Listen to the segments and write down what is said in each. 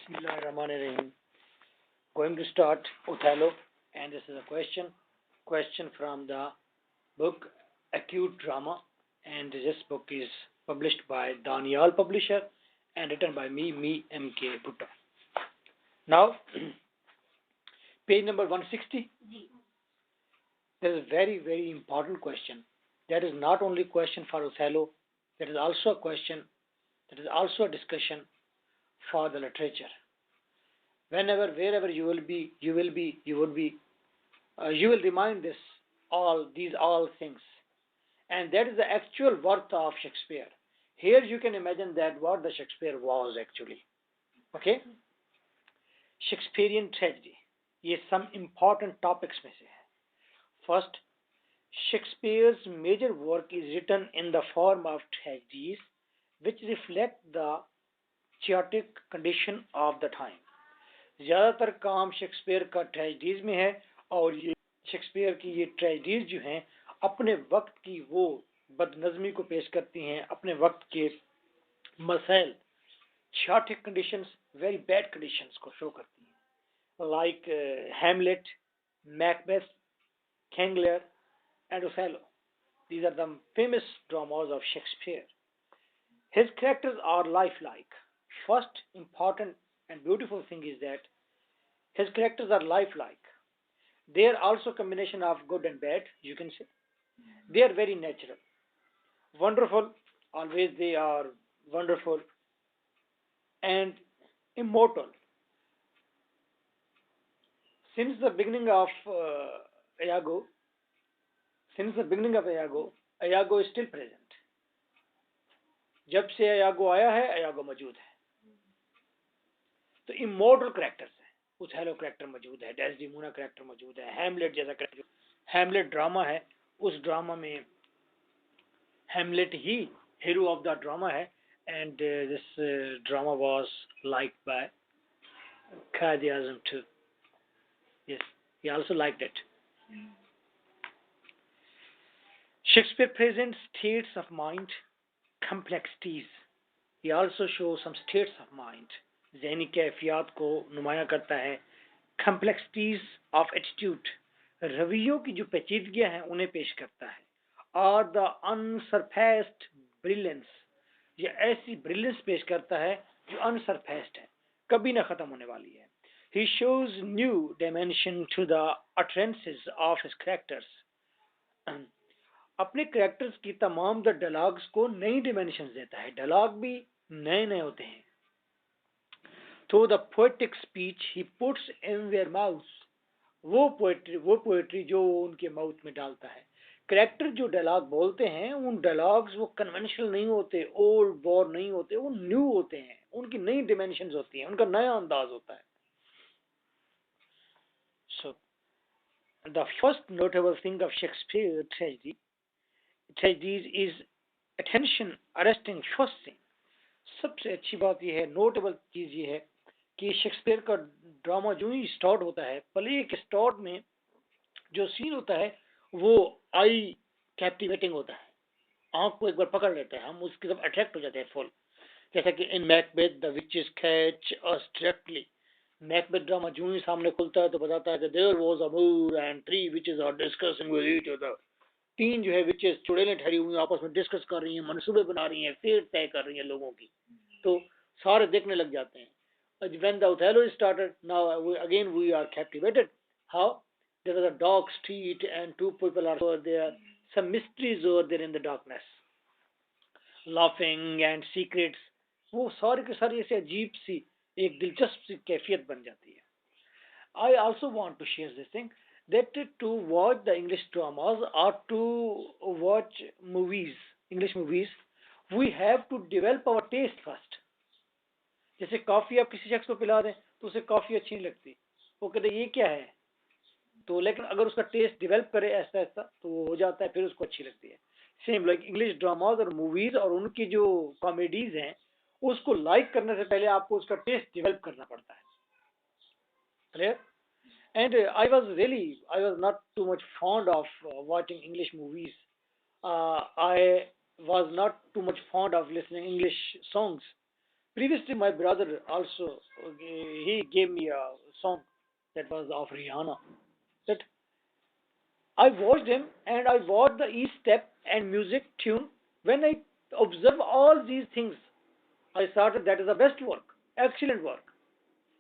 Bismillahirrahmanirrahim. Going to start Othello, and this is a question from the book Acute Drama, and this book is published by Daniel Publisher and written by me M.K. Bhutta. Now, page number 160. There is a very important question. That is not only a question for Othello. That is also a question. That is also a discussion for the literature. Whenever, wherever you will be, you will remind these all things, and that is the actual worth of Shakespeare. Here you can imagine that what the Shakespeare was actually. Okay, Shakespearean tragedy. ये some important topics में से है. First, Shakespeare's major work is written in the form of tragedies, which reflect the chaotic condition of the time. ज़्यादातर काम Shakespeare का tragedies में है, और ये शेक्सपियर की ये ट्रेजेडीज जो हैं अपने वक्त की वो बदनज़मी को पेश करती हैं, अपने वक्त के मसाइल, chaotic conditions, very bad conditions को शो करती हैं, like Hamlet, Macbeth, King Lear and Othello. These are the famous dramas of Shakespeare. His characters are lifelike. First important and beautiful thing is that his characters are lifelike. They are also a combination of good and bad, you can say. They are very natural, wonderful, always they are wonderful, and immortal. Since the beginning of Iago, Iago is still present. जब से Iago आया है, Iago मौजूद है. तो immortal characters हैं. उथेलो character मौजूद है, डेस्डेमोना कैरेक्टर मौजूद है, हैमलेट जैसा कैरेक्टर. हैमलेट ड्रामा है, उस ड्रामा में Hamlet he hero of the drama है, and this drama was liked by Khadiasm too. Yes, he also liked it. Shakespeare presents states of mind, complexities. He also shows some states of mind. ज़हनी कैफियत को नुमाया करता है. Complexities of attitude. रवैयों की जो पेचीदगियां हैं उन्हें पेश करता है. और the unsurpassed brilliance. ये ऐसी brilliance पेश करता है जो unsurpassed है, कभी ना खत्म होने वाली है. He shows new dimension to the utterances of his characters. अपने कैरेक्टर्स की तमाम द डायलॉग्स को नई डिमेंशंस देता है. डायलॉग भी नए नए होते हैं. Through the poetic speech he puts in their mouths. वो पोएट्री जो उनके माउथ में डालता है. कैरेक्टर जो डायलॉग बोलते हैं, उन डायलॉग्स वो कन्वेंशनल नहीं होते, ओल्ड बोर नहीं होते, वो न्यू होते हैं. उनकी नई डिमेंशंस होती हैं, उनका नया अंदाज होता है. So the first notable thing of Shakespeare tragedies is attention arresting first scene. सबसे अच्छी बात यह है, नोटेबल चीज ये है कि शेक्सपियर का ड्रामा जो ही स्टार्ट होता है, प्ले के स्टार्ट में जो सीन होता है वो आई कैप्टिवेटिंग होता है. आंख को एक बार पकड़ लेता है, हम उसकी तरफ अट्रैक्ट हो जाते हैं फुल. जैसा कि in Macbeth the witches catch us directly. Macbeth drama जो ही सामने खुलता है तो बताता है कि there was a moor and three witches are discussing with each other. तीन जो है विचेस चुड़ैलें ठहरी हुई आपस में डिस्कस कर रही हैं, मनसूबे बना रही हैं, फेर तय कर रही हैं लोगों की. तो सारे देखने लग जाते हैं. When the Othello is started, now again we are captivated. How? There was a dark street and two people are over there. Some mysteries over there in the darkness. Laughing and secrets. वो सारी की सारी ऐसे अजीब सी एक दिलचस्प सी कैफियत बन जाती है. I also want to share this thing that to watch the English dramas or to watch movies, English movies, we have to develop our taste first. जैसे कॉफी आप किसी शख्स को पिला दें तो उसे कॉफी अच्छी नहीं लगती, वो कहते ये क्या है. तो लेकिन अगर उसका टेस्ट डेवलप करे ऐसा ऐसा तो वो हो जाता है, फिर उसको अच्छी लगती है. सेम लाइक इंग्लिश ड्रामाज और मूवीज और उनकी जो कॉमेडीज हैं, उसको लाइक करने से पहले आपको उसका टेस्ट डेवलप करना पड़ता है. Clear? And I was not too much fond of watching English movies. I was not too much fond of listening English songs. Previously, my brother also he gave me a song that was of Rihanna. That I watched him and I watched the each step and music tune. When I observe all these things, I started that is the best work, excellent work.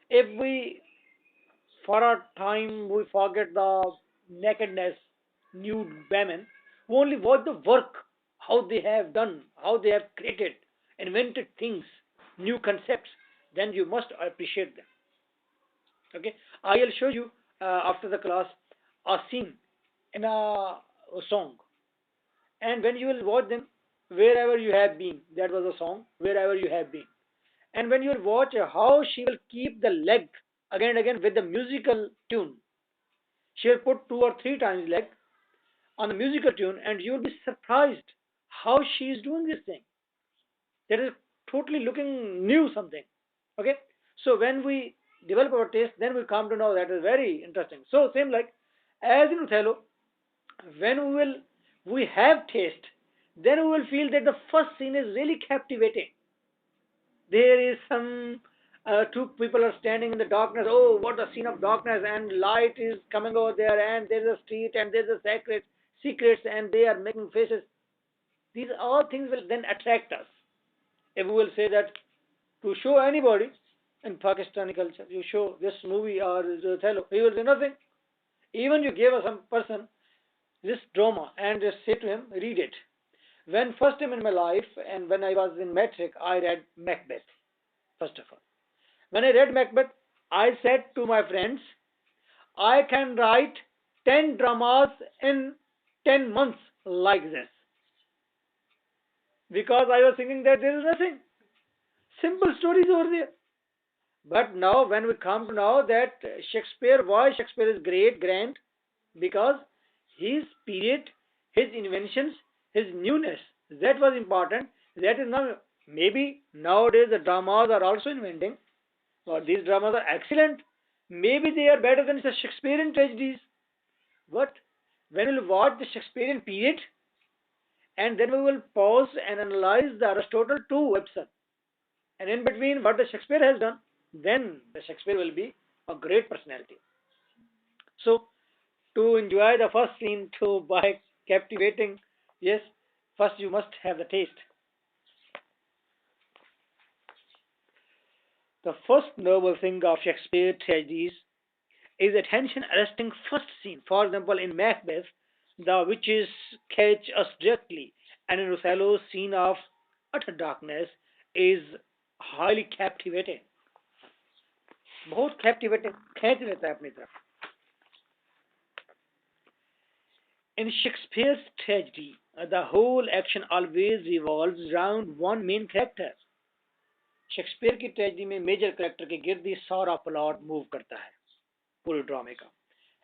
If we for a time we forget the nakedness, nude women, we only watch the work, how they have done, how they have created, invented things, new concepts, then you must appreciate them. Okay, I'll show you after the class a scene in a song, and when you will watch them, wherever you have been, that was a song, wherever you have been, and when you will watch how she will keep the leg again and again with the musical tune, she will put two or three times leg on the musical tune, and you will be surprised how she is doing this thing. That is totally looking new something. Okay, so when we develop our taste, then we come to know that is very interesting. So same like as in Othello, when we have taste, then we will feel that the first scene is really captivating. There is some two people are standing in the darkness. Oh, what a scene of darkness! And light is coming over there, and there's a street, and there's a secrets, and they are making faces. These all things will then attract us. If we will say that to show anybody in Pakistani culture, you show this movie or Othello, he will say nothing. Even you give a some person this drama and just say to him, read it. When first time in my life and when I was in metric, I read Macbeth, first of all. When I read Macbeth, I said to my friends, I can write 10 dramas in 10 months like this. Because I was thinking that there is nothing. Simple stories over there. But now, when we come to know that Shakespeare, why Shakespeare is great, grand? Because his period, his inventions, his newness, that was important. That is now, maybe nowadays the dramas are also inventing, or these dramas are excellent. Maybe they are better than the Shakespearean tragedies. But when we will watch the Shakespearean period, and then we will pause and analyze the Aristotle two episode, and in between what the Shakespeare has done, then the Shakespeare will be a great personality. So to enjoy the first scene to by captivating, yes, first you must have the taste. The first noble thing of Shakespeare tragedies is attention arresting first scene. For example, in Macbeth, the witches catch us directly, and in Othello's scene of utter darkness is highly captivating. बहुत captivating खींच लेता है अपनी तरफ. In Shakespeare's tragedy, the whole action always revolves around one main character. Shakespeare की tragedy में major character के गिर्द ही सारा प्लॉट मूव करता है पूरे ड्रामे का.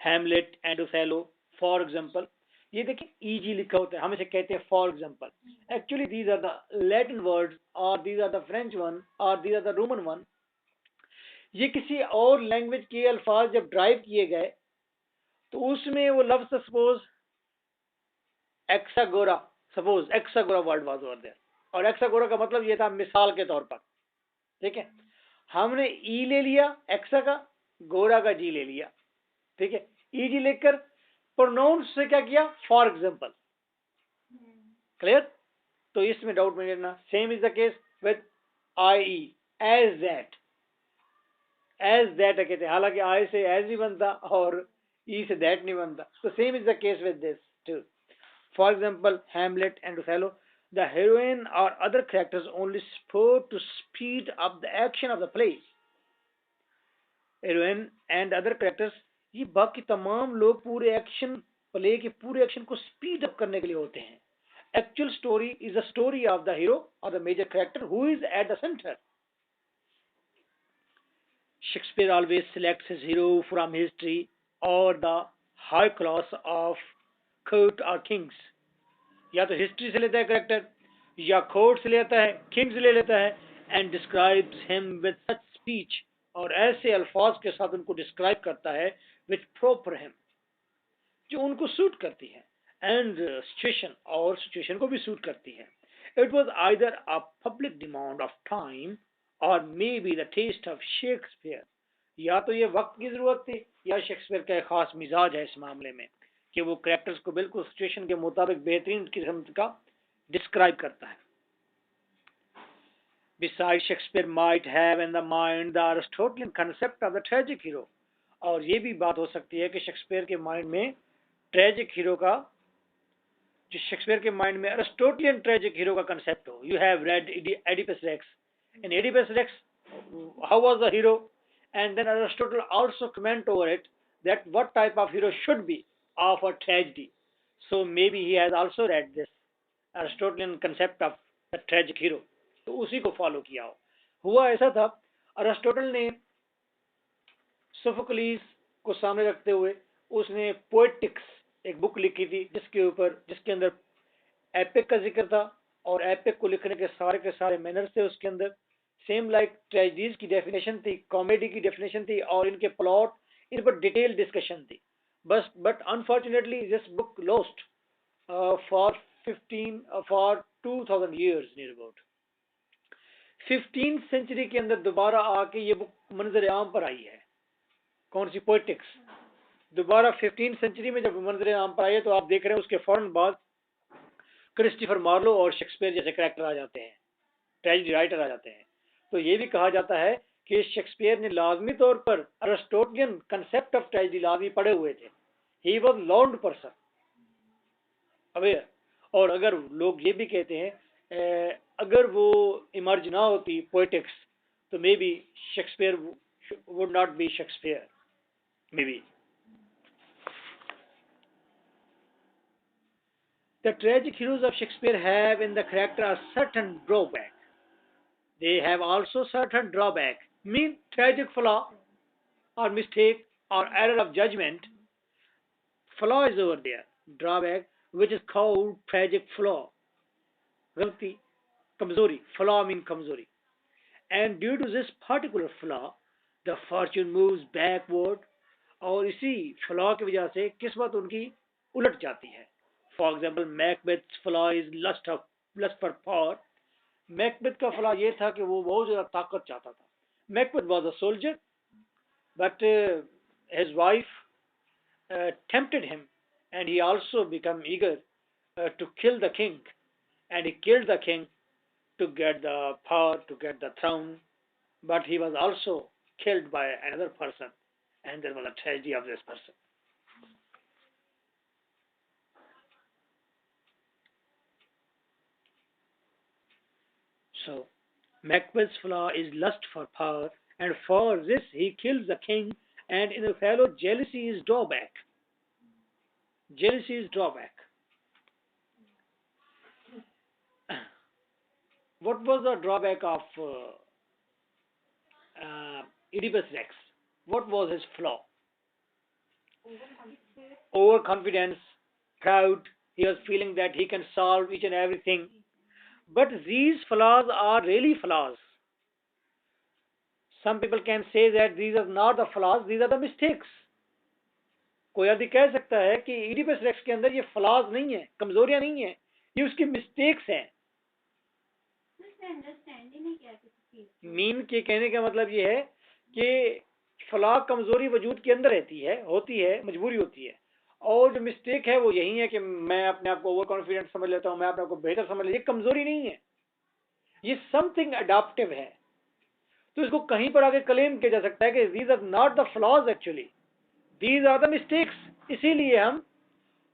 Hamlet and Othello for example, ये देखिए ईजी लिखा होता है, हम इसे कहते हैं for example. Actually these are the Latin words और these are the French one और these are the Roman one. ये किसी और लैंग्वेज के अल्फाज जब ड्राइव किए गए तो उसमें वो लफ्ज सपोज एक्सागोरा, सपोज एक्सागोरा वर्ड वाज ओवर देयर, और एक्सागोरा का मतलब ये था मिसाल के तौर पर. ठीक है, हमने ई ले लिया एक्सा का, गोरा का जी ले लिया. ठीक है, ई जी लेकर प्रोनाउंस से क्या किया, फॉर एग्जाम्पल. क्लियर? तो इसमें डाउट में लेना. Same is the case with I E, as that. As that कहते हैं, हालांकि आई से एज नहीं बनता और ई से दैट नहीं बनता. तो same is the case with this too. For example, Hamlet and Othello, the heroine or other characters only spoke to speed up the action of the play. Heroine and other characters, ये बाकी तमाम लोग पूरे action, play के पूरे action को speed up करने के लिए होते हैं. Actual story is a story of the hero or the major character who is at the center. Shakespeare always selects his hero from history or the high class of court or kings. या तो history से लेता है character, या court से लेता है, king से ले लेता है, and describes him with such speech, और ऐसे अल्फाज के साथ उनको डिस्क्राइब करता है विच प्रॉपर हिम, जो उनको सूट करती है, एंड सिचुएशन, और सिचुएशन को भी सूट करती है. It was either a public demand of time और maybe the taste of Shakespeare, या तो ये वक्त की ज़रूरत थी या शेक्सपियर का एक ख़ास मिजाज है इस मामले में कि वो कैरेक्टर्स को बिल्कुल सिचुएशन के मुताबिक बेहतरीन किस्म का डिस्क्राइब करता है. Besides, Shakespeare might have in the mind the Aristotelian concept of the tragic hero. और ये भी बात हो सकती है कि शेक्सपियर के माइंड में ट्रेजिक हीरो का, जो शेक्सपियर के माइंड में अरिस्टोटलियन ट्रेजिक हीरो का कंसेप्ट हो. You have read Oedipus Rex. In Oedipus Rex, how was the hero? And then Aristotle also comment over it that what type of hero should be of a tragedy. So maybe he has also read this Aristotelian concept of the tragic hero. तो उसी को follow किया हो. हुआ ऐसा था, Aristotle ने Sophocles को सामने रखते हुए उसने पोएटिक्स एक बुक लिखी थी जिसके अंदर एपिक का जिक्र था और एपिक को लिखने के सारे मैनर्स थे उसके अंदर. सेम लाइक ट्रेजेडीज की डेफिनेशन थी, कॉमेडी की डेफिनेशन थी और इनके प्लॉट, इन पर डिटेल डिस्कशन थी. But unfortunately this book lost for 2000 years near about. 15th century के अंदर दोबारा आके ये बुक मंजर आम पर आई है. कौन सी? पोएटिक्स. दोबारा 15th सेंचुरी में जब मंजर आम पर आई है तो आप देख रहे हैं उसके फौरन बाद क्रिस्टोफर मार्लो और शेक्सपियर जैसे कैरेक्टर आ जाते हैं, ट्रेजेडी राइटर आ जाते हैं. तो ये भी कहा जाता है कि शेक्सपियर ने लाजमी तौर पर अरिस्टोटलियन कंसेप्ट ऑफ ट्रेजेडी लाजमी पढ़े हुए थे. He was learned person, aware. और अगर लोग ये भी कहते हैं अगर वो इमर्ज ना होती पोएटिक्स तो may be Shakespeare would not be Shakespeare, may be. The tragic heroes of Shakespeare have in the character a certain drawback. They have also certain drawback, mean tragic flaw or mistake or error of judgment. Flaw is over there, drawback, which is called tragic flaw. गलती, कमजोरी. Flaw mean कमजोरी. And due to this particular flaw, the fortune moves backward. और इसी flaw की वजह से किस्मत उनकी उलट जाती है. For example, Macbeth's flaw is lust for power. Macbeth का flaw ये था कि वो बहुत ज़्यादा ताकत चाहता था. Macbeth was a soldier, but his wife tempted him, and he also became eager to kill the king, and he killed the king to get the power, to get the throne. But he was also killed by another person, and there was a tragedy of this person. So, Macbeth's flaw is lust for power, and for this he kills the king, and in the fellow, jealousy is drawback. Jealousy is drawback. What was the drawback of Oedipus Rex? What was his flaw? Overconfidence, proud. He was feeling that he can solve each and everything. But these flaws are really flaws. Some people can say that these are not the flaws, these are the mistakes. कोई आदमी कह सकता है कि Oedipus racks के अंदर ये flaws नहीं है, कमजोरियां नहीं है, ये उसकी मिस्टेक्स हैं. मीन के कहने का मतलब ये है कि फ्लॉ कमजोरी वजूद के अंदर रहती है, होती है, मजबूरी होती है. और जो मिस्टेक है वो यही है कि मैं अपने आप को ओवर कॉन्फिडेंट समझ लेता हूँ, मैं अपने आप को बेहतर समझ लेता हूँ. ये कमजोरी नहीं है, ये समथिंग अडॉप्टिव है. तो इसको कहीं पर आगे क्लेम किया जा सकता है कि these are not the flaws, actually these are the mistakes. इसीलिए हम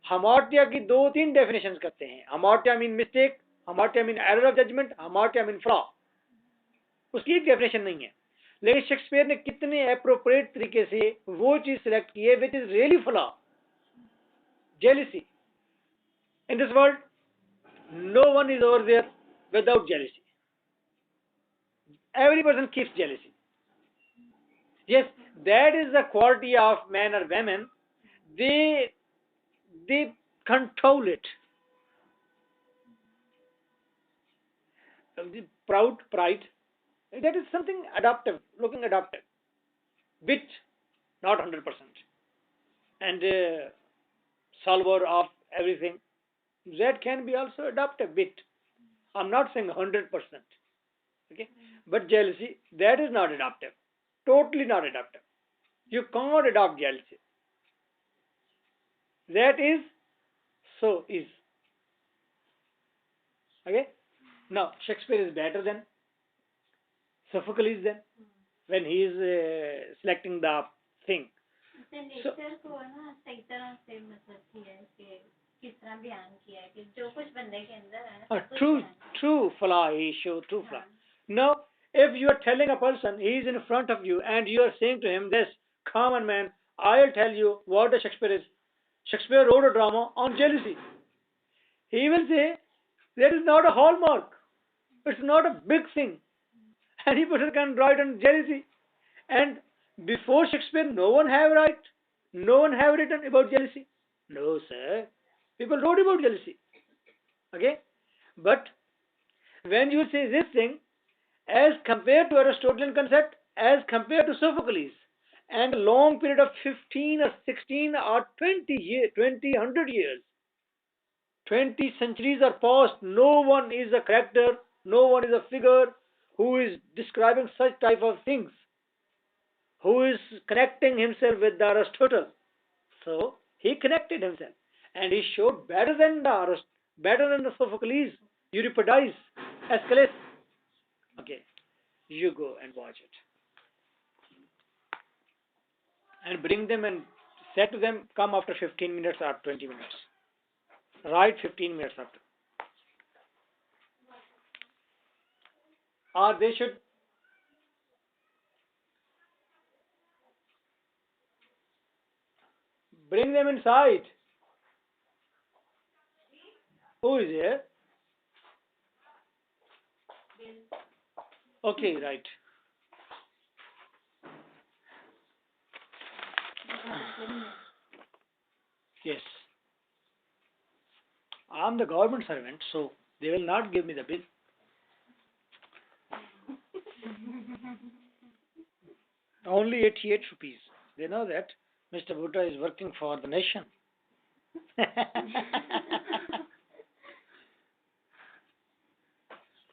हमार्टिया की 2-3 डेफिनेशन करते हैं. Hamartia mean mistake, hamartia mean error of judgement, hamartia mean flaw. उसकी एक डेफिनेशन नहीं है. लेकिन शेक्सपियर ने कितने अप्रोप्रिएट तरीके से वो चीज सिलेक्ट की है which is really flaw. Jealousy. In this world, no one is over there without jealousy. Every person keeps jealousy. Yes, that is the quality of man or women. They control it. Proud, pride. That is something adaptive, looking adaptive. Wit, not 100%. And solver of everything, that can be also adaptive bit. I'm not saying 100%. Okay, but jealousy, that is not adaptive, totally not adaptive. You can't adopt jealousy. That is so is. Okay. Now Shakespeare is better than Sophocles then when he is selecting the thing. उसने So nature को ना सही तरह से मतलब किया है कि किस तरह बयान किया है कि जो कुछ बंदे के अंदर है ना a सब कुछ true बयान किया true flaw he show true है। flaw. हाँ Now if you are telling a person he is in front of you and you are saying to him this, come on man, I'll tell you what the Shakespeare is. Shakespeare wrote a drama on jealousy. He will say that is not a hallmark. It's not a big thing. Any person can write on jealousy. And before Shakespeare, no one have written about jealousy. No, sir. People wrote about jealousy. Okay? But when you say this thing, as compared to Aristotelian concept, as compared to Sophocles, and a long period of 15 or 16 or 20 years, 20, 100 years, 20 centuries are past, no one is a character, no one is a figure who is describing such type of things, who is connecting himself with the Aristotle. So he connected himself, and he showed better than the Sophocles, Euripides, Aeschylus. Okay, you go and watch it, and bring them and say to them, come after 15 minutes or 20 minutes. Right, 15 minutes after, or they should bring them inside. Who is here? Okay, right. Yes. I'm the government servant, so they will not give me the bill. Only 88 rupees. They know that Mr. Bhutta is working for the nation.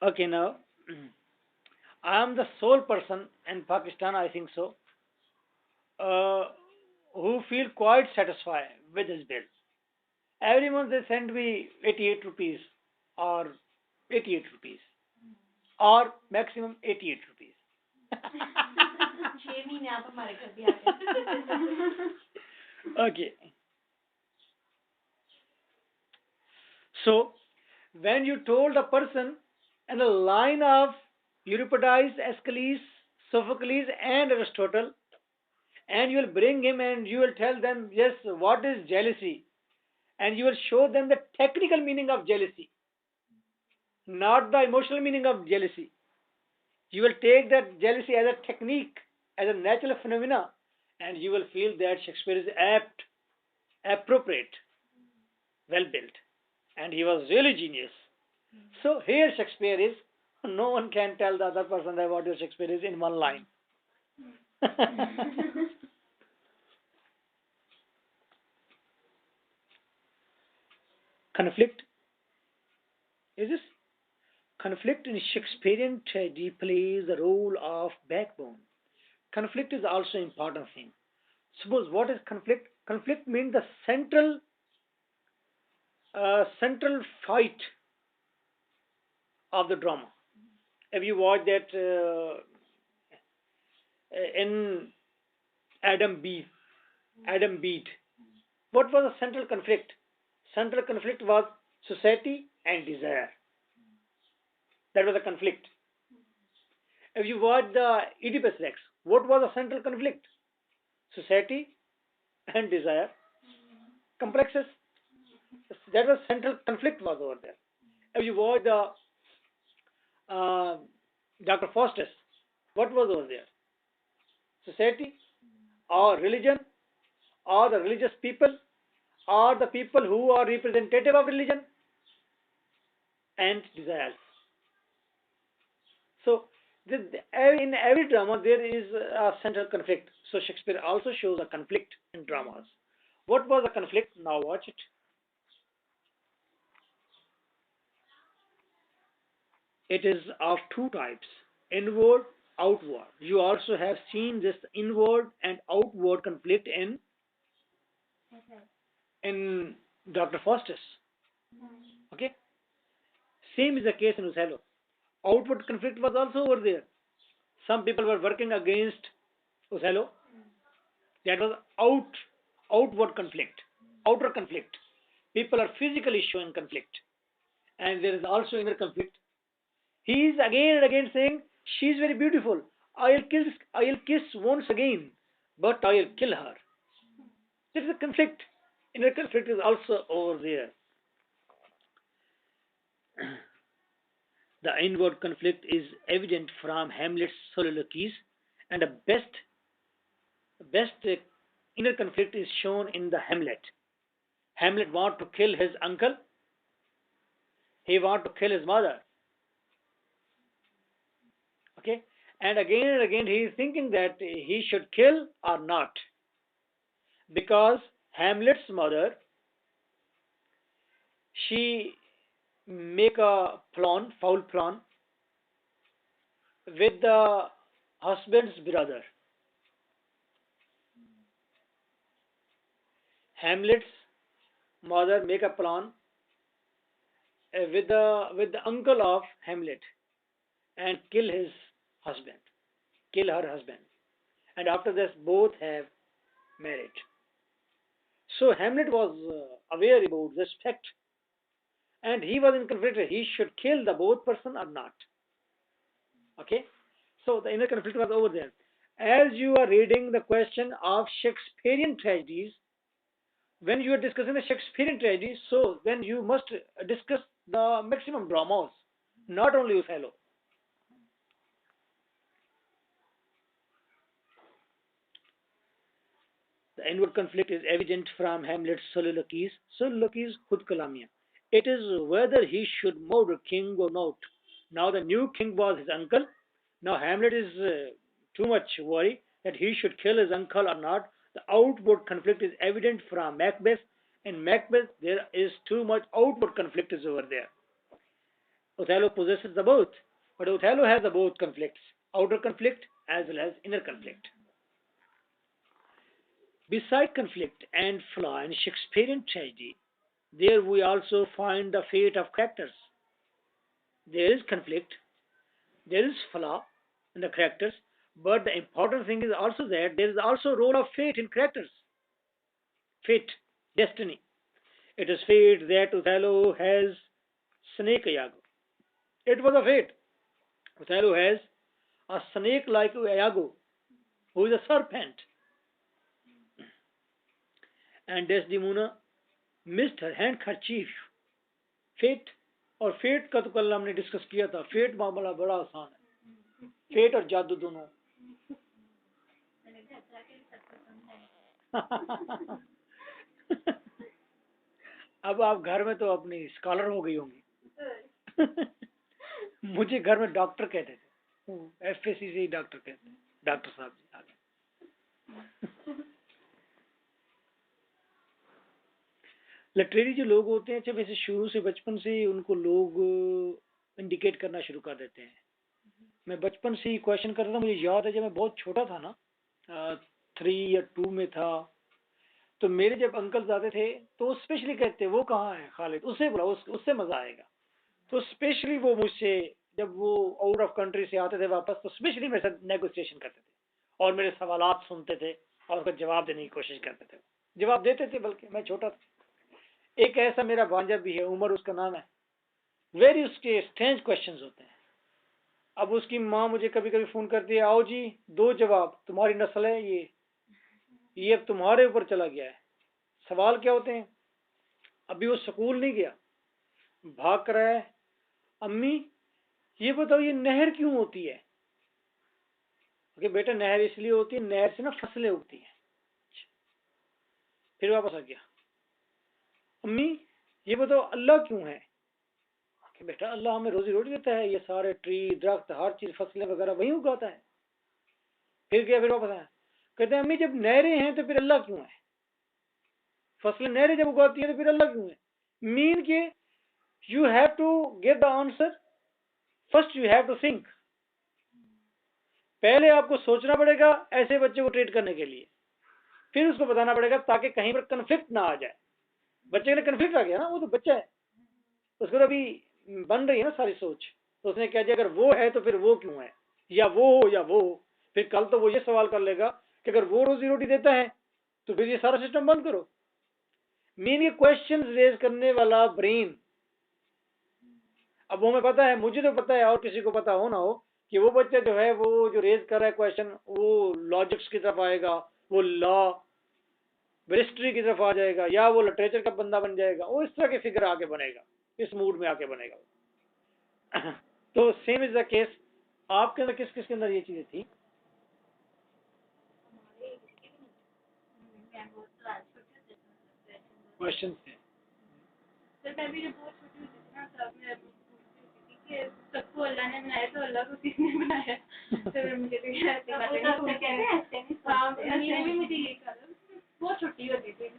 Okay, now I am the sole person in Pakistan, I think so, uh, who feel quite satisfied with his bill. Every month they send me 88 rupees or 88 rupees or maximum 88 rupees. 6 महीने आप हमारे घर भी आ गए। Okay, so when you told a person in a line of Euripides, Aeschylus, Sophocles, and Aristotle, and you will bring him and you will tell them, yes, what is jealousy, and you will show them the technical meaning of jealousy, not the emotional meaning of jealousy. You will take that jealousy as a technique, as a natural phenomena, and you will feel that Shakespeare is apt, appropriate, well built, and he was really genius. So here Shakespeare is. No one can tell the other person that what your Shakespeare is in one line. Conflict is this? Conflict in Shakespearean tragedy plays the role of backbone. Conflict is also important thing. Suppose what is conflict? Conflict means the central fight of the drama. If you watch that in Adam Beat, Adam Beat, what was the central conflict? Central conflict was society and desire. That was the conflict. If you watch the Oedipus Rex, what was the central conflict? Society and desire complexes. That was central conflict was over there. If you watch the uh, Dr. Faustus, what was over there? Society or religion or the religious people or the people who are representative of religion and desires. So in every drama there is a central conflict. So Shakespeare also shows a conflict in dramas. What was the conflict? Now watch it. It is of two types. Inward, outward. You also have seen this inward and outward conflict Okay. in Dr. Faustus. Mm. Okay, same is the case in Othello. Outward conflict was also over there. Some people were working against Othello. That was outward conflict, outer conflict. People are physically showing conflict, and there is also inner conflict. He is again and again saying, "She is very beautiful. I'll kiss once again, but I'll kill her." There is a conflict. Inner conflict is also over there. The inward conflict is evident from Hamlet's soliloquies, and the best inner conflict is shown in the Hamlet. Hamlet want to kill his uncle. He want to kill his mother. Okay, and again he is thinking that he should kill or not, because Hamlet's mother, she make a plan, foul plan with the husband's brother. Hamlet's mother make a plan with the uncle of Hamlet and kill his husband, kill her husband, and after this both have married. So Hamlet was aware about this fact, and he was in conflict. He should kill the both person or not. Okay, so the inner conflict was over there. As you are reading the question of Shakespearean tragedies, when you are discussing the Shakespearean tragedies, so then you must discuss the maximum dramas, not only Othello. The inward conflict is evident from Hamlet's soliloquies. Soliloquies, khud kalamiyan. It is whether he should murder king or not. Now the new king was his uncle. Now Hamlet is too much worried that he should kill his uncle or not. The outward conflict is evident from Macbeth. In Macbeth, there is too much outward conflict is over there. Othello possesses the both, but Othello has the both conflicts, outer conflict as well as inner conflict. Beside conflict and flaw in Shakespearean tragedy, there we also find the fate of characters. There is conflict, there is flaw in the characters, but the important thing is also that there is also a role of fate in characters. Fate, destiny. It is fate that Othello has snake Iago. It was a fate. Othello has a snake like Iago, who is a serpent, and Desdemona missed her handkerchief. Fate और fate का तो कल हमने discuss किया था. Fate मामला बड़ा आसान है. फेट और जादू दोनों. अब आप घर में तो अपनी स्कॉलर हो गई होंगी. मुझे घर में डॉक्टर कहते थे. एफएससी से ही डॉक्टर कहते हैं. डॉक्टर साहब जी आगे. लिटरेरी जो लोग होते हैं, अच्छा वैसे शुरू से बचपन से ही उनको लोग इंडिकेट करना शुरू कर देते हैं. मैं बचपन से ही क्वेश्चन करता था. मुझे याद है जब मैं बहुत छोटा था ना, 3 या 2 में था, तो मेरे जब अंकल आते थे तो स्पेशली कहते वो कहाँ है खालिद, उससे बुला, उससे मजा आएगा. तो स्पेशली वो मुझसे जब वो आउट ऑफ कंट्री से आते थे वापस, तो स्पेशली मेरे साथ नेगोशिएशन करते थे और मेरे सवालात सुनते थे और उसका जवाब देने की कोशिश करते थे. जवाब देते थे, बल्कि मैं छोटा था. एक ऐसा मेरा भांजा भी है, उमर उसका नाम है. वेरी उसके स्ट्रेंज क्वेश्चंस होते हैं. अब उसकी माँ मुझे कभी कभी फोन करती है, आओ जी दो जवाब, तुम्हारी नस्ल है ये अब तुम्हारे ऊपर चला गया है. सवाल क्या होते हैं? अभी वो स्कूल नहीं गया, भाग कर रहा है, अम्मी ये बताओ ये नहर क्यों होती है? ओके बेटा, नहर इसलिए होती है, नहर से ना फसलें उगती हैं. फिर वापस आ गया, अम्मी ये बताओ अल्लाह क्यों है? कि बेटा अल्लाह हमें रोजी रोटी देता है, ये सारे ट्री दरख्त हर चीज फसलें वगैरह वही उगाता है. फिर क्या, फिर वापस आया, कहते हैं अम्मी जब नहरें हैं तो फिर अल्लाह क्यों है? फसलें नहरें जब उगाती है तो फिर अल्लाह क्यों है? मीन के you have to get the answer, first you have to think. पहले आपको सोचना पड़ेगा ऐसे बच्चे को ट्रीट करने के लिए, फिर उसको बताना पड़ेगा ताकि कहीं पर कन्फ्लिक्ट ना आ जाए। बच्चे के लिए कन्फ्लिक्ट आ गया ना, वो तो बच्चा है, उसको तो अभी बन रही है ना सारी सोच। तो उसने कह दिया अगर वो है तो फिर वो क्यों है, या वो हो या वो हो। फिर कल तो वो ये सवाल कर लेगा कि अगर वो रोजी रोटी देता है तो फिर ये सारा सिस्टम बंद करो। मेन ये क्वेश्चन रेज करने वाला ब्रेन। अब वो हमें पता है, मुझे तो पता है और किसी को पता हो ना हो, कि वो बच्चा जो है वो जो रेज कर रहा है क्वेश्चन, वो लॉजिक्स की तरफ आएगा, वो लॉ हिस्ट्री की तरफ आ जाएगा, या वो लिटरेचर का बंदा बन जाएगा, वो इस तरह के फिगर आके बनेगा, इस मूड में आके बनेगा। तो सेम इज द केस। आपके अंदर किस किस के अंदर ये चीजें थी? हमारे इसके भी नहीं, मैं बहुत क्लास छोटे होते थे, क्वेश्चन थे। तो मैं भी जब बहुत छोटी होती थी ना, तब मैं पूछती थी कि सबको अल्लाह ने बनाया तो अल्लाह को किसने बनाया। तो फिर मुझे तो ये ऐसे बातें नहीं पूछते। हाँ, मैंने भी मुझे ये कहा, बहुत छोटी होती थी।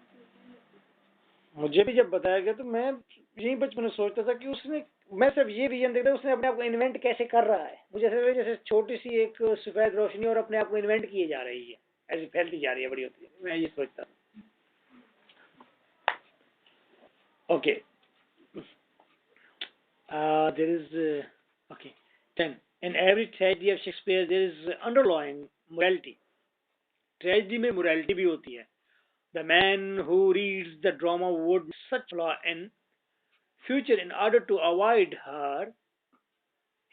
मुझे भी जब बताया गया तो मैं यही बचपन में सोचता था कि उसने, मैं सिर्फ ये रीजन देखता उसने अपने आप को इन्वेंट कैसे कर रहा है। मुझे ऐसा लगा जैसे छोटी सी एक सफेद रोशनी और अपने आप को इन्वेंट किए जा रही है, ऐसी फैलती जा रही है, बड़ी होती है। मैं ये सोचता था। Okay, there is okay 10 in every tragedy of Shakespeare there is underlying morality. Tragedy में मोरालिटी भी होती है। The man who reads the drama would such flaw in future in order to avoid her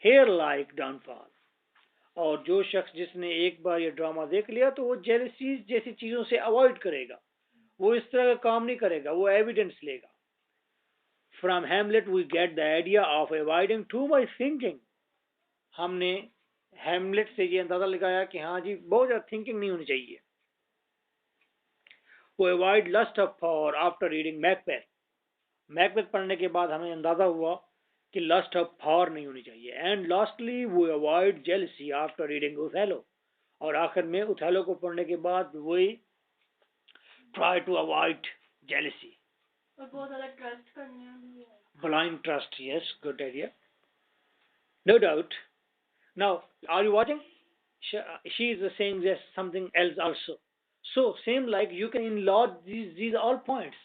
hair like downfall. और जो शख्स जिसने एक बार ये ड्रामा देख लिया तो वो जेलसी जैसी चीजों से अवॉइड करेगा, वो इस तरह का काम नहीं करेगा, वो एविडेंस लेगा। From Hamlet we get the idea of avoiding too much thinking. हमने हेमलेट से ये अंदाजा लगाया कि हाँ जी बहुत ज्यादा थिंकिंग नहीं होनी चाहिए। वो avoid lust of for after reading Macbeth. Macbeth पढ़ने के बाद हमें अंदाजा हुआ कि लस्ट ऑफ फॉर नहीं होनी चाहिए। एंड लास्टली वो avoid jealousy after reading Othello. और आखिर में ओथेलो को पढ़ने के बाद वही ट्राई टू अवॉइड जेलसी। और बहुत ज़्यादा ट्रस्ट करने भी है। Blind trust, yes, good idea. No doubt. Now, are you watching? She is saying this something else also. So, same like you can enlarge these all points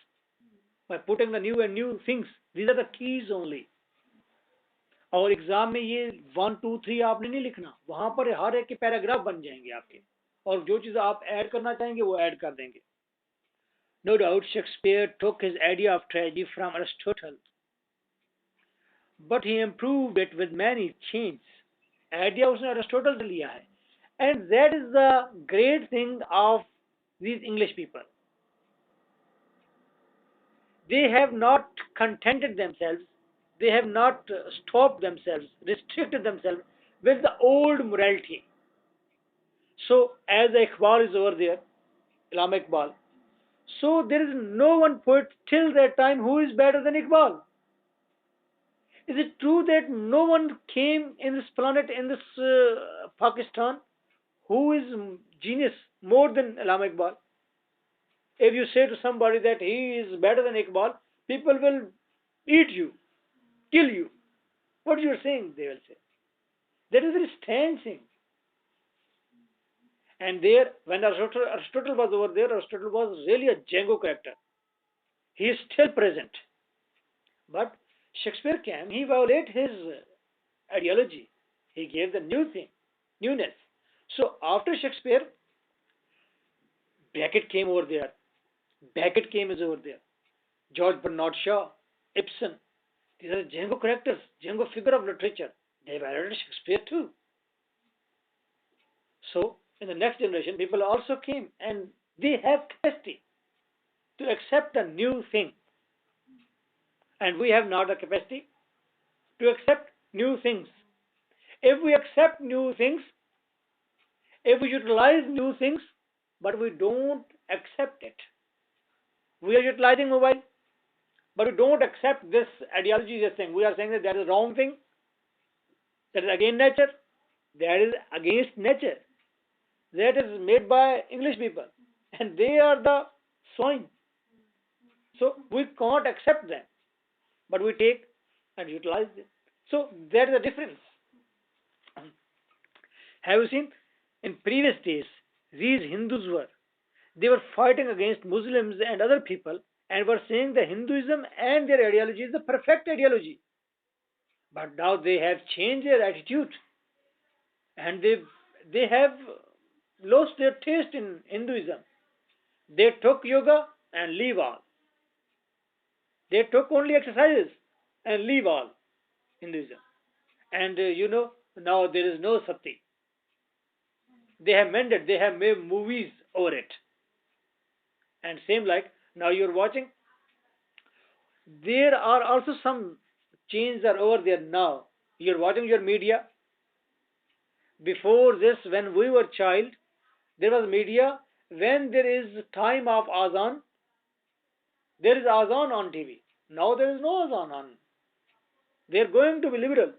by putting the new and new things. These are the keys only. और exam में ये 1 2 3 आपने नहीं लिखना, वहां पर हर एक के पैराग्राफ बन जाएंगे आपके, और जो चीज आप ऐड करना चाहेंगे वो ऐड कर देंगे। No doubt Shakespeare took his idea of tragedy from Aristotle, but he improved it with many changes. Idea उसने अरिस्टोटल से लिया है, and that is the great thing of these English people. They have not contented themselves, they have not stopped themselves, restricted themselves with the old morality. So, as Iqbal is over there, Allama Iqbal, so there is no one poet till that time who is better than Iqbal. Is it true that no one came in this planet, in this Pakistan, who is genius more than Allama Iqbal? If you say to somebody that he is better than Iqbal, people will eat you, kill you. What you are saying, they will say. That is a very strange thing. And there, when Aristotle was over there, Aristotle was really a Django character. He is still present. But Shakespeare came, he violated his ideology. He gave the new thing, newness. So after Shakespeare, Beckett came over there. Beckett came is over there. George Bernard Shaw, Ibsen. These are Django characters, Django figure of literature. They violated Shakespeare too. So in the next generation, people also came and they have capacity to accept a new thing. And we have not the capacity to accept new things. If we accept new things, if we utilize new things, but we don't accept it, we are utilizing mobile, but we don't accept this ideology, this thing. We are saying that is a wrong thing, that is against nature, that is against nature, that is made by English people, and they are the swine. So we can't accept them, but we take and utilize them. So there is a difference. Have you seen? In previous days, these Hindus were they were fighting against Muslims and other people and were saying that Hinduism and their ideology is the perfect ideology. But now they have changed their attitude and they have lost their taste in Hinduism. They took yoga and leave all. They took only exercises and leave all Hinduism. And now there is no sati. They have mended, they have made movies over it. And same like now you're watching, there are also some changes are over there now. You're watching your media. Before this, when we were child, there was media. When there is time of azan, there is azan on TV. Now there is no azan on. They are going to be liberal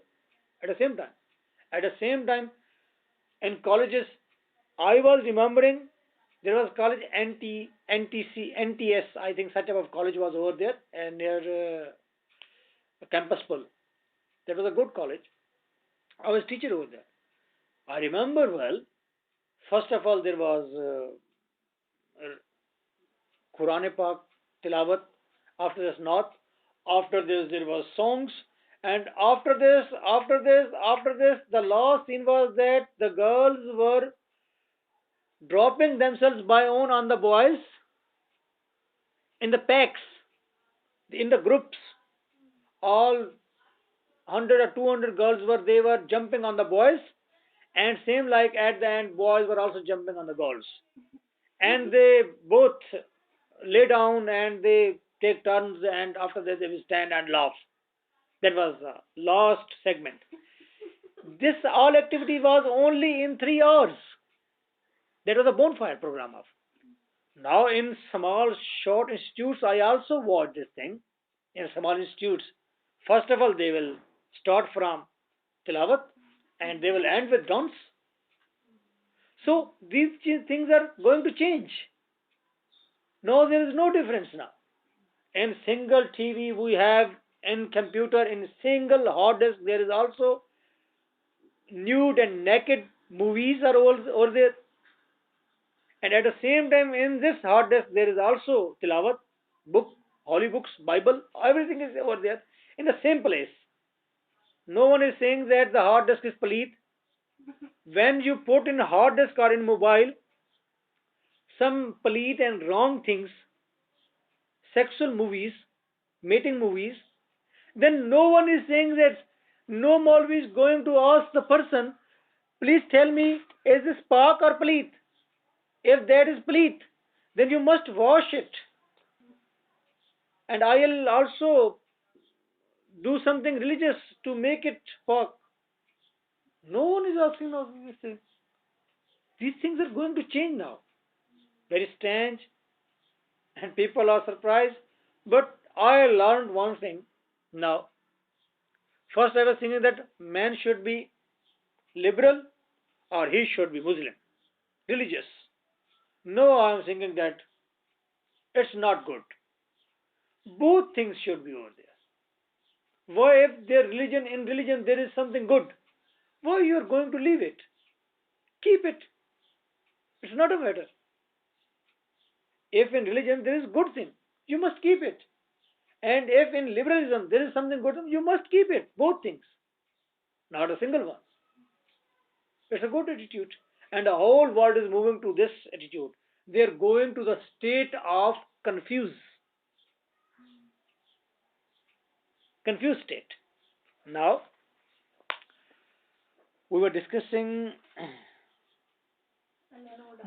at the same time. At the same time, in colleges, I was remembering there was college NTS, I think such type of college was over there and near Campus Pull. That was a good college. I was teacher over there. I remember well. First of all, there was Quran Pak Tilawat. After this, Naat. After this, there was songs. And after this, the last scene was that the girls were dropping themselves by own on the boys in the packs, in the groups. All 100 or 200 girls they were jumping on the boys, and same like at the end, boys were also jumping on the girls. And they both lay down and they take turns, and after that, they will stand and laugh. That was the last segment. This all activity was only in 3 hours. That was a bonfire program of. Now in small short institutes, I also watch this thing. In small institutes, first of all they will start from tilawat and they will end with dance. So these things are going to change. No, there is no difference now. In single TV we have, in computer in single hard disk there is also nude and naked movies are over there. And at the same time, in this hard disk, there is also tilawat, book, holy books, Bible, everything is over there in the same place. No one is saying that the hard disk is palit. When you put in hard disk or in mobile some palit and wrong things, sexual movies, mating movies, then no one is saying that no Maulvi is going to ask the person, please tell me, is this pak or palit? If that is palit, then you must wash it. And I'll also do something religious to make it work. No one is asking of these things. These things are going to change now. Very strange, and people are surprised. But I learned one thing now. First, I was thinking that man should be liberal or he should be Muslim, religious. No, I am thinking that it's not good. Both things should be over there. Why, if their religion in religion there is something good, why you are going to leave it? Keep it. It's not a matter. If in religion there is good thing, you must keep it. And if in liberalism there is something good, you must keep it. Both things, not a single one. It's a good attitude. And the whole world is moving to this attitude. They are going to the state of confused state. Now, we were discussing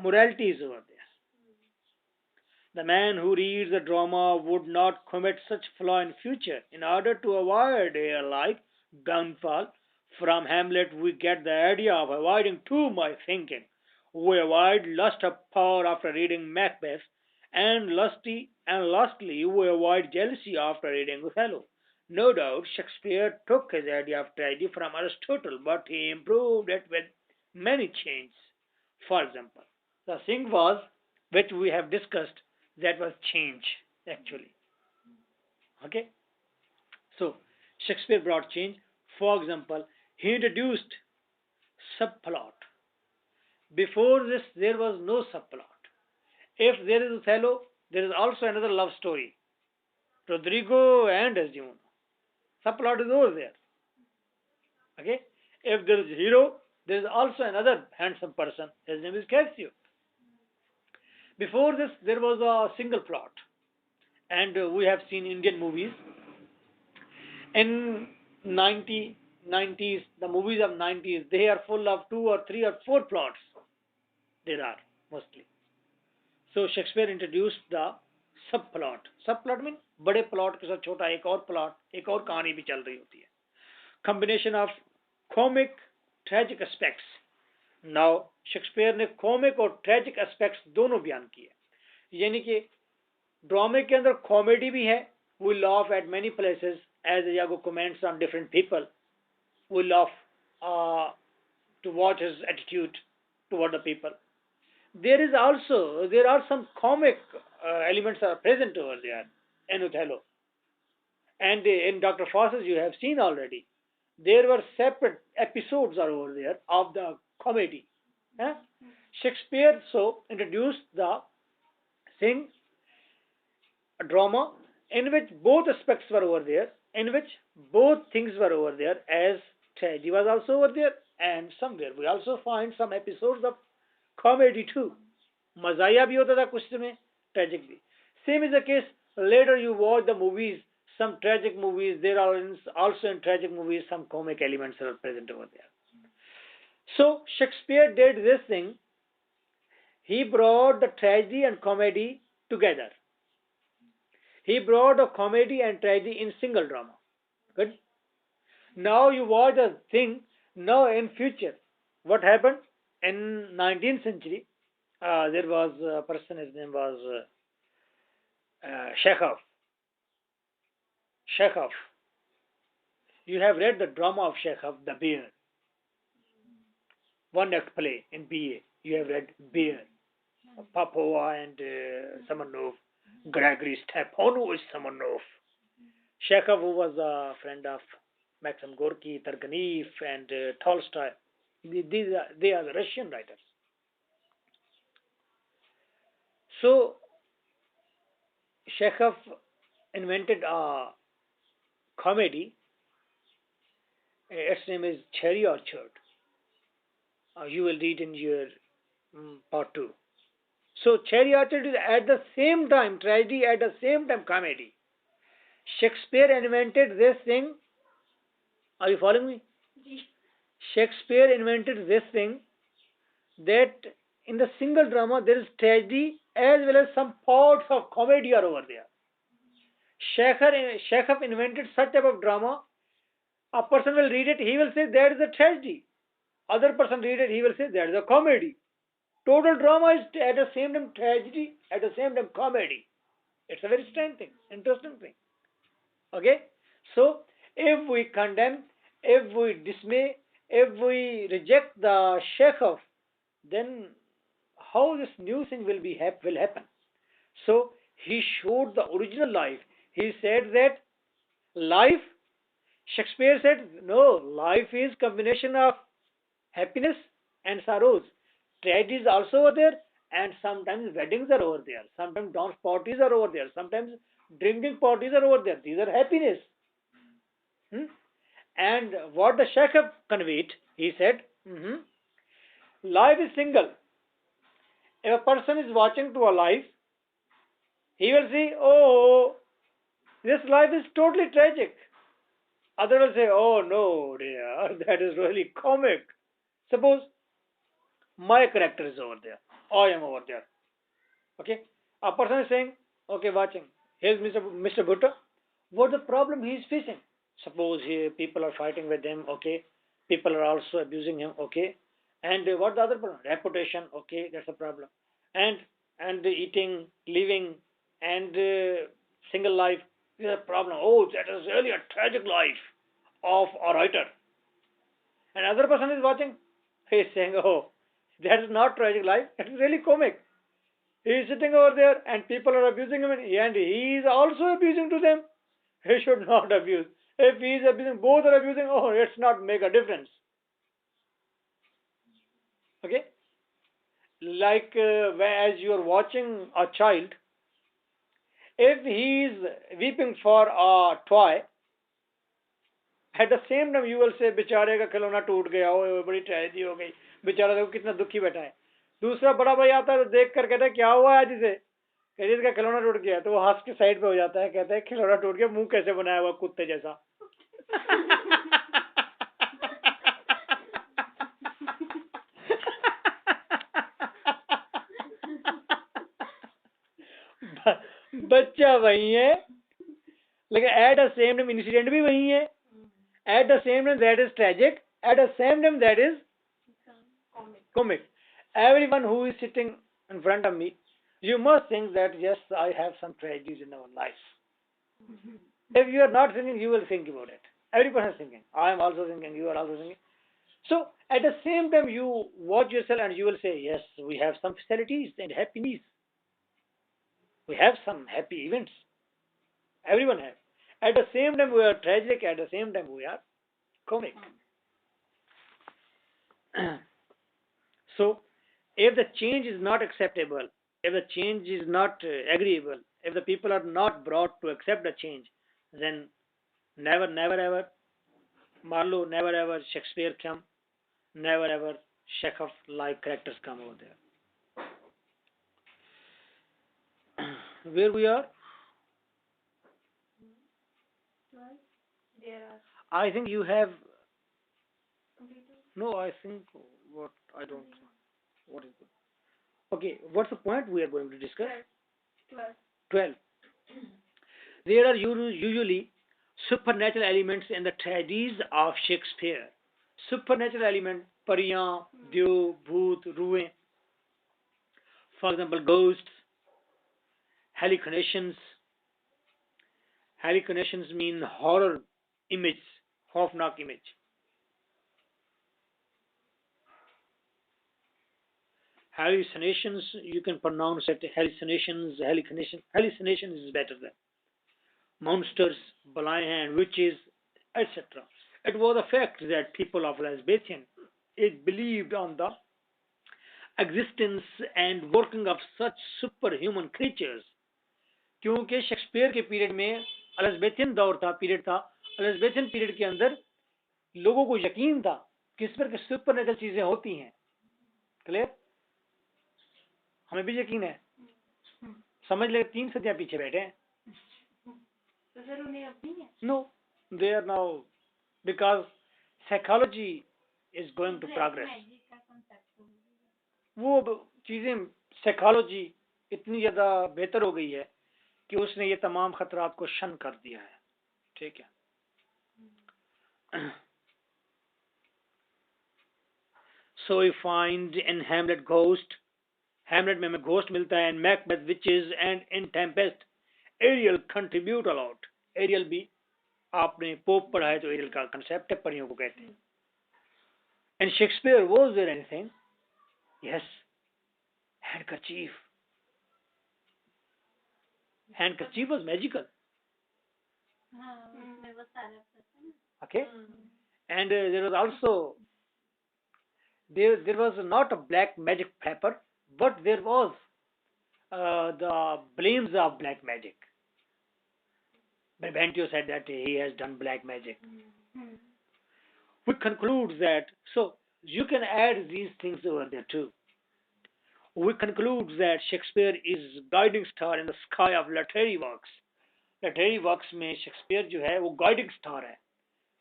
moralities over there. The man who reads a drama would not commit such flaw in future. In order to avoid a like downfall, from Hamlet we get the idea of avoiding too much thinking. We avoid lust of power after reading Macbeth, and lastly we avoid jealousy after reading Othello. No doubt Shakespeare took his idea of tragedy from Aristotle, but he improved it with many changes. For example, the thing was which we have discussed, that was change actually. Okay, so Shakespeare brought change. For example, he introduced subplot. Before this, there was no subplot. If there is Othello, there is also another love story, Rodrigo and Desdemona. Subplot is over there. Okay? If there is hero, there is also another handsome person. His name is Cassio. Before this, there was a single plot, and we have seen Indian movies in 90s, the movies of 90s, they are full of two or three or four plots. There are mostly. So Shakespeare introduced the subplot. Subplot mean बड़े plot के साथ छोटा एक और plot, एक और कहानी भी चल रही होती है. Combination of comic tragic aspects. Now Shakespeare ने कॉमिक और ट्रेजिक एस्पेक्ट्स दोनों बयान किए. यानी कि ड्रामे के अंदर कॉमेडी भी है. We laugh at many places as Iago comments on different people. We laugh to watch his attitude toward the people. There are some comic elements are present over there in Othello. And in Dr. Fawcett, you have seen already. There were separate episodes are over there of the comedy. Huh? Shakespeare so introduced the thing, a drama in which both aspects were over there, in which both things were over there, as tragedy was also over there, and somewhere we also find some episodes of comedy too. Mazaya bhi hota tha kuch mein, tragic bhi. Same is the case. Later you watch the movies, some tragic movies. There are also in tragic movies some comic elements are present over there. So Shakespeare did this thing. He brought the tragedy and comedy together. He brought the comedy and tragedy in single drama. Good. Now you watch the thing. Now in future, what happened in 19th century? There was a person. His name was Chekhov. Chekhov. You have read the drama of Chekhov, The Bear. One act play in BA. You have read Bear. Papua and Samanov. Gregory Stepanov is Samanov. Chekhov, who was a friend of Maxim Gorky, Turgenev, and Tolstoy. They are the Russian writers. So Chekhov invented a comedy. Its name is Cherry Orchard. You will read in your part 2. So Cherry Orchard is at the same time tragedy, at the same time comedy. Shakespeare invented this thing. Are you following me? Shakespeare invented this thing that in the single drama there is tragedy as well as some parts of comedy are over there. Chekhov invented such type of drama. A person will read it, he will say that is a tragedy. Other person read it, he will say that is a comedy. Total drama is at the same time tragedy, at the same time comedy. It's a very strange thing, interesting thing. Okay? So, if we condemn, if we dismay, if we reject the Chekhov, then how this new thing will happen? So, he showed the original life. He said that life, Shakespeare said, no, life is combination of happiness and sorrows. Tragedy is also over there, and sometimes weddings are over there. Sometimes dance parties are over there. Sometimes drinking parties are over there. These are happiness. And what the Chekhov conveyed, he said, life is single. If a person is watching to a life, he will see, oh, this life is totally tragic. Other will say, oh no, dear, that is really comic. Suppose my character is over there. I am over there. Okay? A person is saying, okay, watching. Here's Mr. Bhutta. What's the problem he is facing? Suppose people are fighting with him. Okay. People are also abusing him. Okay. And what's the other problem? Reputation. Okay, that's a problem. And eating, living, and single life is a problem. Oh, that is really a tragic life of a writer. And other person is watching. He is saying, oh, that is not tragic life. It is really comic. He is sitting over there and people are abusing him and he is also abusing to them. He should not abuse. If he is abusing, both are abusing, oh, it's not make a difference. Okay? like as you are watching a child, if he is weeping for a toy, at the same time you will say बेचारे का खिलौना टूट गया, ओ बड़ी tragedy हो गई, बेचारा देखो कितना दुखी बैठा है। दूसरा बड़ा भाई आता है तो देख कर कहता है क्या हुआ है आज इसे, कहते इसका खिलौना टूट गया, तो वो हंस के साइड पे हो जाता है, कहता है खिलौना टूट गया, मुंह कैसे बनाया हुआ कुत्ते जैसा। बच्चा वही है, लेकिन at the same time incident भी वही है, at the same time that is tragic, at the same time that is comic. Everyone who is sitting in front of me, you must think that yes, I have some tragedies in our life. If you are not thinking, you will think about it. Every person is thinking. I am also thinking. You are also thinking. So at the same time, you watch yourself and you will say, yes, we have some facilities and happiness. We have some happy events. Everyone has. At the same time, we are tragic. At the same time, we are comic. So, if the change is not acceptable, if the change is not agreeable, if the people are not brought to accept the change, then never, never ever Marlowe, never ever Shakespeare come, never ever Chekhov like characters come over there. Where we are? There are I think you have. No, I think what I don't. What is it? Okay, what's the point we are going to discuss? 12. 12. There are usually supernatural elements in the tragedies of Shakespeare. Supernatural element, pariyan, dev, bhoot, ruin. For example, ghosts, hallucinations. Hallucinations mean horror image, Hofnak image. Hallucinations, you can pronounce it hallucinations, hallucination is better than monsters, blind hand, witches, etc. It was a fact that people of Elizabethan it believed on the existence and working of such superhuman creatures. क्योंकि Shakespeare के period में एलिजाबेथियन दौर था, period था, एलिजाबेथियन period के अंदर लोगों को यकीन था कि इस पर सुपर नेचुरल चीजें होती हैं। क्लियर? हमें भी यकीन है, समझ ले 3 सदियां पीछे बैठे हैं। तो सर उन्हें अब नहीं है? No, they are now because psychology is going to progress. वो चीजें साइकोलॉजी इतनी ज्यादा बेहतर हो गई है कि उसने ये तमाम खतरात को शन कर दिया है। ठीक है। So we find in Hamlet ghost, Hamlet में हमें घोस्ट मिलता है, and Macbeth witches and in Tempest Ariel contribute a lot. Ariel भी आपने पोप पढ़ा है तो Ariel का कंसेप्ट है, परियों को कहते हैं। And Shakespeare, was there anything? Yes, handkerchief. Handkerchief was magical. Okay, and there was also there was not a black magic pepper, but there was the blames of black magic. Bentio said that he has done black magic. We conclude that, so you can add these things over there too. We conclude that Shakespeare is guiding star in the sky of literary works. Literary works में Shakespeare जो है वो guiding star है,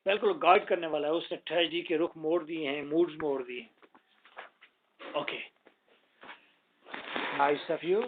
बिल्कुल guide करने वाला है। उसने ट्रेजेडी के रुख मोड़ दिए हैं, मूड्स मोड़ दिए। Okay, nice of you.